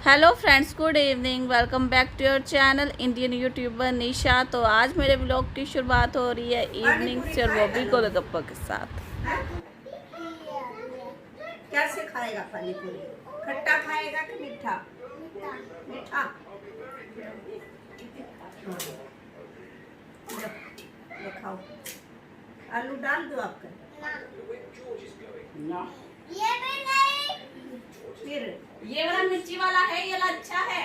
Hello friends, good evening. Welcome back to your channel Indian YouTuber Nisha. तो आज मेरे blog की शुरुआत हो रही है इवनिंग से, और वो भी गोलगप्पा के साथ। कैसे खाएगा पानी पूरी? खट्टा खाएगा कि मीठा? मीठा। ये खाओ। आलू डाल दो आपका। ना। ये भी नहीं। फिर ये वाला मिर्ची वाला है, ये वाला अच्छा है।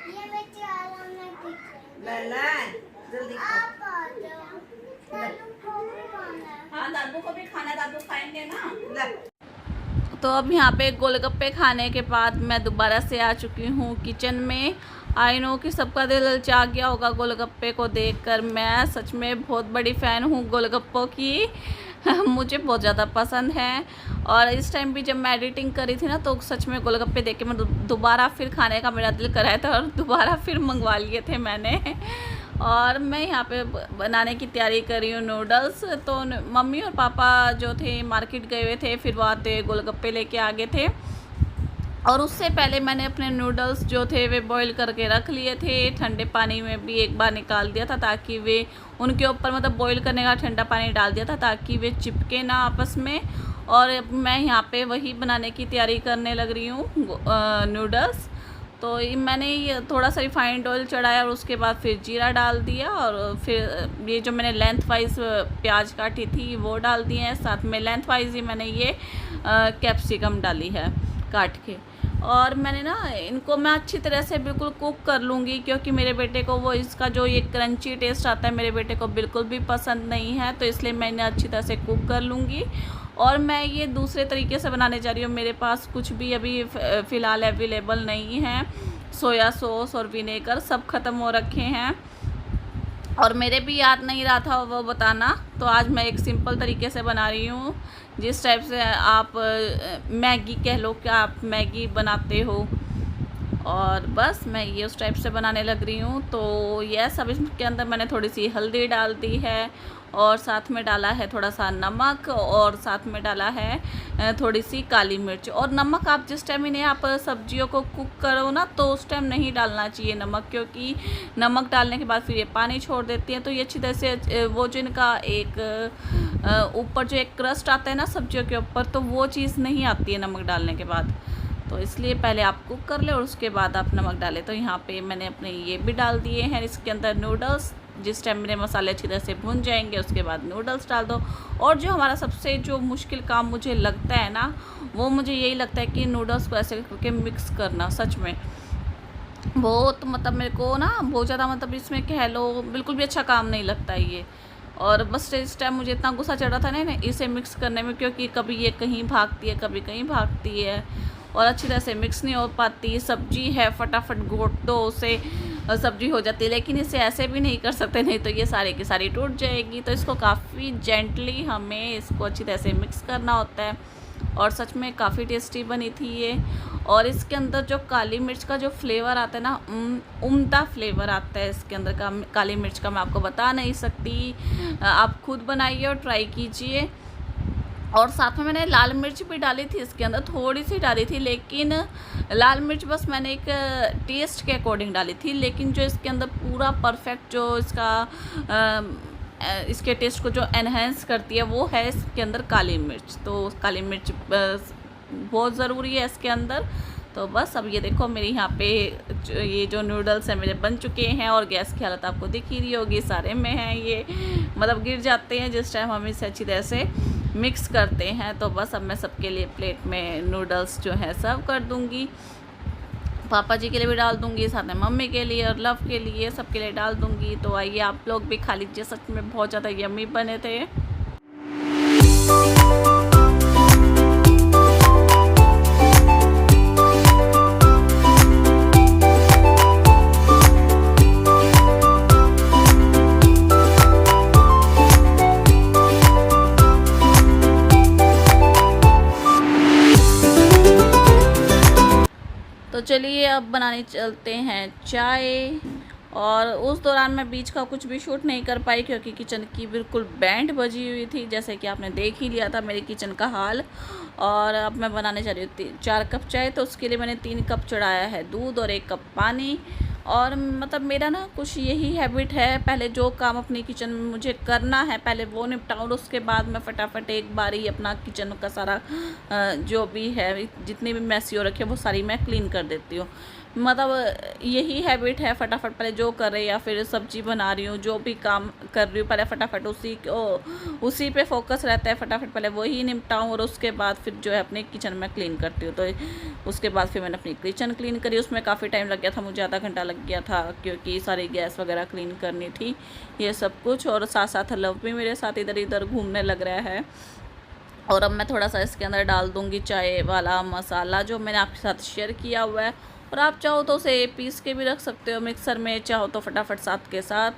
ये मिर्ची वाला नहीं पीछे। ले जल्दी खाओ। आप आ जाओ। दादू को भी खाना है। हाँ, दादू को भी खाना, दादू खाएंगे ना। ले। तो अब यहाँ पे गोलगप्पे खाने के बाद मैं दोबारा से आ चुकी हूँ किचन में। आई नो कि सबका दिल ललचा गया होगा गोलगप्पे को देखकर। मैं सच में बहुत बड़ी फ़ैन हूँ गोलगप्पों की। मुझे बहुत ज़्यादा पसंद है। और इस टाइम भी जब मैं एडिटिंग करी थी ना, तो सच में गोलगप्पे देख के मैं दोबारा फिर खाने का मेरा दिल कराया था, और दोबारा फिर मंगवा लिए थे मैंने। और मैं यहाँ पे बनाने की तैयारी कर रही हूँ नूडल्स। तो मम्मी और पापा जो थे मार्केट गए हुए थे, फिर वो आते गोलगप्पे लेके आ गए थे। और उससे पहले मैंने अपने नूडल्स जो थे वे बॉईल करके रख लिए थे। ठंडे पानी में भी एक बार निकाल दिया था, ताकि वे उनके ऊपर मतलब बॉईल करने का ठंडा पानी डाल दिया था, ताकि वे चिपके ना आपस में। और मैं यहाँ पे वही बनाने की तैयारी करने लग रही हूँ नूडल्स। तो मैंने ये थोड़ा सा रिफाइंड ऑयल चढ़ाया, और उसके बाद फिर जीरा डाल दिया, और फिर ये जो मैंने लेंथ वाइज प्याज काटी थी वो डाल दिए हैं। साथ में लेंथ वाइज ही मैंने ये कैप्सिकम डाली है काट के। और मैंने ना इनको मैं अच्छी तरह से बिल्कुल कुक कर लूँगी, क्योंकि मेरे बेटे को वो इसका जो ये क्रंची टेस्ट आता है मेरे बेटे को बिल्कुल भी पसंद नहीं है। तो इसलिए मैं इन्हें अच्छी तरह से कुक कर लूँगी। और मैं ये दूसरे तरीके से बनाने जा रही हूँ। मेरे पास कुछ भी अभी फ़िलहाल अवेलेबल नहीं है। सोया सॉस और विनेगर सब ख़त्म हो रखे हैं, और मेरे भी याद नहीं रहा था वो बताना। तो आज मैं एक सिंपल तरीके से बना रही हूँ, जिस टाइप से आप मैगी कह लो कि आप मैगी बनाते हो। और बस मैं ये उस टाइप से बनाने लग रही हूँ। तो यह सब इसके अंदर मैंने थोड़ी सी हल्दी डाल दी है, और साथ में डाला है थोड़ा सा नमक, और साथ में डाला है थोड़ी सी काली मिर्च। और नमक आप जिस टाइम इन्हें आप सब्जियों को कुक करो ना, तो उस टाइम नहीं डालना चाहिए नमक, क्योंकि नमक डालने के बाद फिर ये पानी छोड़ देती हैं। तो ये अच्छी तरह से वो जो इनका एक ऊपर जो एक क्रस्ट आता है ना सब्जियों के ऊपर, तो वो चीज़ नहीं आती है नमक डालने के बाद। तो इसलिए पहले आप कुक कर ले और उसके बाद आप नमक डालें। तो यहाँ पे मैंने अपने ये भी डाल दिए हैं इसके अंदर नूडल्स। जिस टाइम मेरे मसाले अच्छी तरह से भुन जाएंगे, उसके बाद नूडल्स डाल दो। और जो हमारा सबसे जो मुश्किल काम मुझे लगता है ना, वो मुझे यही लगता है कि नूडल्स को ऐसे करके मिक्स करना। सच में बहुत मतलब मेरे को ना बहुत ज़्यादा मतलब इसमें कह लो बिल्कुल भी अच्छा काम नहीं लगता ये। और बस इस टाइम मुझे इतना गुस्सा चढ़ रहा था ना इसे मिक्स करने में, क्योंकि कभी ये कहीं भागती है, कभी कहीं भागती है, और अच्छी तरह से मिक्स नहीं हो पाती। सब्जी है, फटाफट घोट दो उसे, सब्जी हो जाती है। लेकिन इसे ऐसे भी नहीं कर सकते, नहीं तो ये सारी की सारी टूट जाएगी। तो इसको काफ़ी जेंटली हमें इसको अच्छी तरह से मिक्स करना होता है। और सच में काफ़ी टेस्टी बनी थी ये। और इसके अंदर जो काली मिर्च का जो फ्लेवर आता है ना, उम्दा फ्लेवर आता है इसके अंदर का काली मिर्च का, मैं आपको बता नहीं सकती। आप खुद बनाइए और ट्राई कीजिए। और साथ में मैंने लाल मिर्च भी डाली थी इसके अंदर, थोड़ी सी डाली थी, लेकिन लाल मिर्च बस मैंने एक टेस्ट के अकॉर्डिंग डाली थी। लेकिन जो इसके अंदर पूरा परफेक्ट जो इसका इसके टेस्ट को जो एनहेंस करती है वो है इसके अंदर काली मिर्च। तो काली मिर्च बहुत ज़रूरी है इसके अंदर। तो बस अब ये देखो मेरी यहाँ पे ये जो नूडल्स हैं मेरे बन चुके हैं, और गैस की हालत आपको दिख ही रही होगी, सारे में हैं ये, मतलब गिर जाते हैं जिस टाइम हम इसे अच्छी तरह से मिक्स करते हैं। तो बस अब मैं सबके लिए प्लेट में नूडल्स जो है सर्व कर दूँगी। पापा जी के लिए भी डाल दूँगी, साथ में मम्मी के लिए और लव के लिए, सबके लिए डाल दूँगी। तो आइए आप लोग भी खा लीजिए, सच में बहुत ज़्यादा यम्मी बने थे। तो चलिए अब बनाने चलते हैं चाय। और उस दौरान मैं बीच का कुछ भी शूट नहीं कर पाई, क्योंकि किचन की बिल्कुल बैंड बजी हुई थी, जैसे कि आपने देख ही लिया था मेरे किचन का हाल। और अब मैं बनाने जा रही हूँ 4 कप चाय। तो उसके लिए मैंने 3 कप चढ़ाया है दूध और 1 कप पानी। और मतलब मेरा ना कुछ यही हैबिट है, पहले जो काम अपनी किचन में मुझे करना है पहले वो निपटाऊँ, उसके बाद मैं फटाफट एक बार ही अपना किचन का सारा जो भी है, जितनी भी मैसी हो रखी है वो सारी मैं क्लीन कर देती हूँ। मतलब यही हैबिट है, फटाफट पहले जो कर रही या फिर सब्जी बना रही हूँ, जो भी काम कर रही हूँ पहले फटाफट उसी पे फोकस रहता है, फटाफट पहले वही निपटाऊँ और उसके बाद फिर जो है अपने किचन में क्लीन करती हूँ। तो उसके बाद फिर मैंने अपनी किचन क्लीन करी, उसमें काफ़ी टाइम लग गया था मुझे, आधा घंटा लग गया था, क्योंकि सारी गैस वगैरह क्लीन करनी थी ये सब कुछ। और साथ साथ लव भी मेरे साथ इधर इधर घूमने लग रहा है। और अब मैं थोड़ा सा इसके अंदर डाल दूँगी चाय वाला मसाला जो मैंने आपके साथ शेयर किया हुआ है। और आप चाहो तो उसे पीस के भी रख सकते हो मिक्सर में, चाहो तो फटाफट साथ के साथ।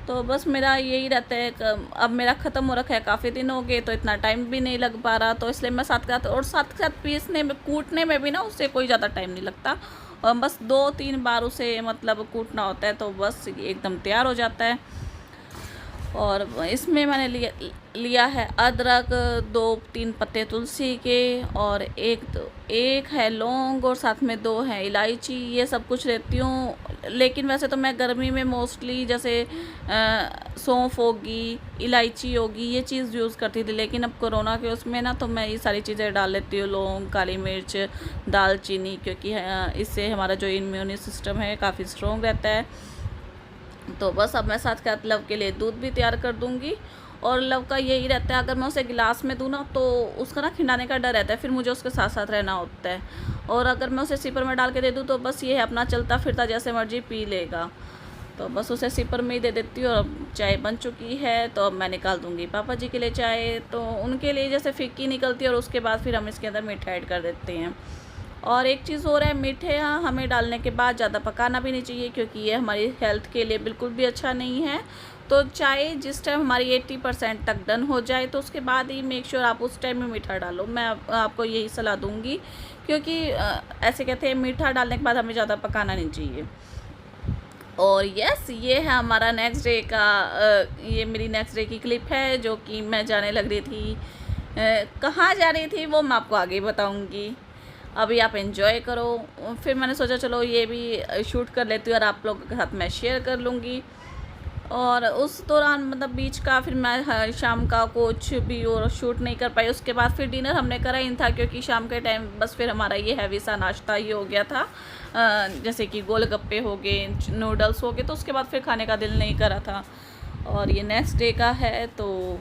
तो बस मेरा यही रहता है अब मेरा ख़त्म हो रखा है, काफ़ी दिन हो गए तो इतना टाइम भी नहीं लग पा रहा, तो इसलिए मैं साथ के साथ, और साथ के साथ पीसने में कूटने में भी ना उससे कोई ज़्यादा टाइम नहीं लगता, और बस 2-3 बार उसे मतलब कूटना होता है तो बस एकदम तैयार हो जाता है। और इसमें मैंने लिया है अदरक, 2-3 पत्ते तुलसी के, और एक है लौंग, और साथ में 2 है इलायची। ये सब कुछ लेती हूँ, लेकिन वैसे तो मैं गर्मी में मोस्टली जैसे सौंफ होगी, इलायची होगी, ये चीज़ यूज़ करती थी, लेकिन अब कोरोना के उसमें ना तो मैं ये सारी चीज़ें डाल लेती हूँ, लौंग, काली मिर्च, दालचीनी, क्योंकि इससे हमारा जो इम्यूनी सिस्टम है काफ़ी स्ट्रॉन्ग रहता है। तो बस अब मैं साथ के साथ लव के लिए दूध भी तैयार कर दूँगी। और लव का यही रहता है, अगर मैं उसे गिलास में दूँ ना तो उसका ना खिंडाने का डर रहता है, फिर मुझे उसके साथ साथ रहना होता है। और अगर मैं उसे सिपर में डाल के दे दूँ तो बस ये है, अपना चलता फिरता जैसे मर्जी पी लेगा। तो बस उसे सिपर में ही दे देती हूँ। और चाय बन चुकी है तो अब मैं निकाल दूँगी पापा जी के लिए चाय, तो उनके लिए जैसे फीकी निकलती है, और उसके बाद फिर हम इसके अंदर मीठा ऐड कर देते हैं। और एक चीज़ और है, मीठे हमें डालने के बाद ज़्यादा पकाना भी नहीं चाहिए, क्योंकि ये हमारी हेल्थ के लिए बिल्कुल भी अच्छा नहीं है। तो चाय जिस टाइम हमारी 80% तक डन हो जाए तो उसके बाद ही मेक श्योर आप उस टाइम में मीठा डालो। मैं आपको यही सलाह दूंगी, क्योंकि ऐसे कहते हैं मीठा डालने के बाद हमें ज़्यादा पकाना नहीं चाहिए। और यस, ये है हमारा नेक्स्ट डे का ये मेरी नेक्स्ट डे की क्लिप है, जो कि मैं जाने लग रही थी। कहाँ जा रही थी वो मैं आपको आगे बताऊँगी, अभी आप एंजॉय करो। फिर मैंने सोचा चलो ये भी शूट कर लेती हूँ और आप लोगों के साथ मैं शेयर कर लूँगी। और उस दौरान मतलब बीच का फिर मैं शाम का कुछ भी और शूट नहीं कर पाई। उसके बाद फिर डिनर हमने करा ही था, क्योंकि शाम के टाइम बस फिर हमारा ये हैवी सा नाश्ता ही हो गया था, जैसे कि गोलगप्पे हो गए, नूडल्स हो गए, तो उसके बाद फिर खाने का दिल नहीं करा था। और ये नेक्स्ट डे का है, तो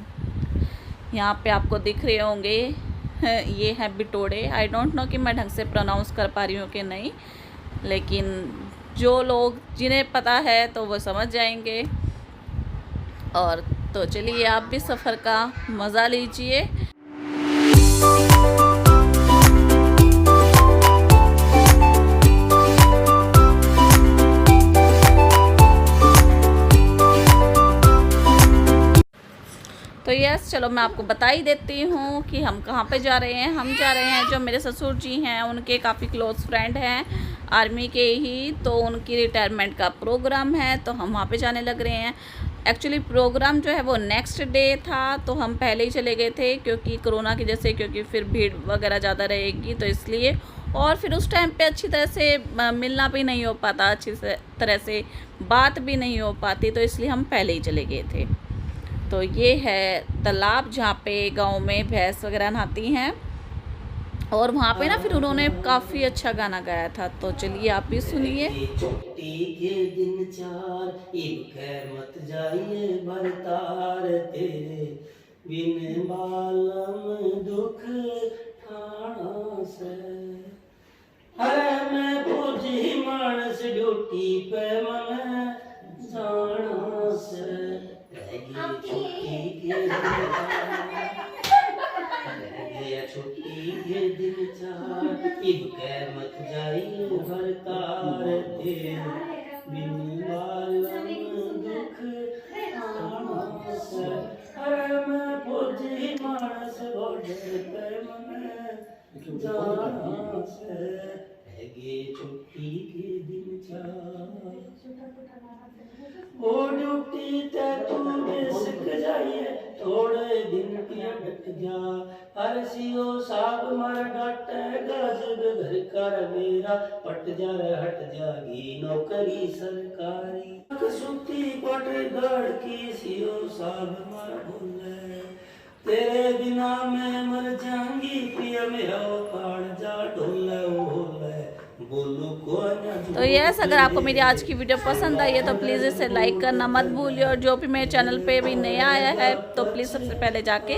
यहाँ पे आपको दिख रहे होंगे ये है बिटोड़े। आई डोंट नो कि मैं ढंग से प्रोनाउंस कर पा रही हूँ कि नहीं, लेकिन जो लोग जिन्हें पता है तो वो समझ जाएंगे। और तो चलिए आप भी सफ़र का मज़ा लीजिए। तो यस, चलो मैं आपको बता ही देती हूँ कि हम कहाँ पे जा रहे हैं। हम जा रहे हैं, जो मेरे ससुर जी हैं उनके काफ़ी क्लोज़ फ्रेंड हैं आर्मी के ही, तो उनकी रिटायरमेंट का प्रोग्राम है, तो हम वहाँ पे जाने लग रहे हैं। एक्चुअली प्रोग्राम जो है वो नेक्स्ट डे था, तो हम पहले ही चले गए थे, क्योंकि कोरोना की जैसे, क्योंकि फिर भीड़ वगैरह ज़्यादा रहेगी तो इसलिए। और फिर उस टाइम पे अच्छी तरह से मिलना भी नहीं हो पाता, अच्छी तरह से बात भी नहीं हो पाती, तो इसलिए हम पहले ही चले गए थे। तो ये है तालाब जहाँ पे गांव में भैंस वगैरह नहाती हैं, और वहाँ पे ना फिर उन्होंने काफ़ी अच्छा गाना गाया था, तो चलिए आप भी सुनिए। छुट्टी के दिन 4 इब खैर मत जाइए भरतार, तेरे बिन बालम दुख ठाणा से। अरे मैं फौजी मानस ड्यूटी पे मन जाना से, छुट्टी के छुट्टी के दिन 4 इब खैर मत जाइए भरतार, तेरे बिन बालम दुख ठाणा से। अरे मैं फौजी मानस बॉर्डर पे मन जाना से, छुट्टी के दिन 4। ओ ड्यूटी ते तू सिक जाइए थोड़े दिन की डट जा हर सीओ साहब मर डाटे गजब घर कर मेरा पट जा रे हट जागी नौकरी सरकारी सुती पट गढ़ की सीओ साहब मर बोले तेरे बिना मैं मर जाऊंगी पिया मेरा कान जा ढोले बोले बोलू को तो यस, अगर आपको मेरी आज की वीडियो पसंद आई है तो प्लीज़ इसे लाइक करना मत भूलिए, और जो भी मेरे चैनल पे भी नया आया है तो प्लीज़ सबसे पहले जाके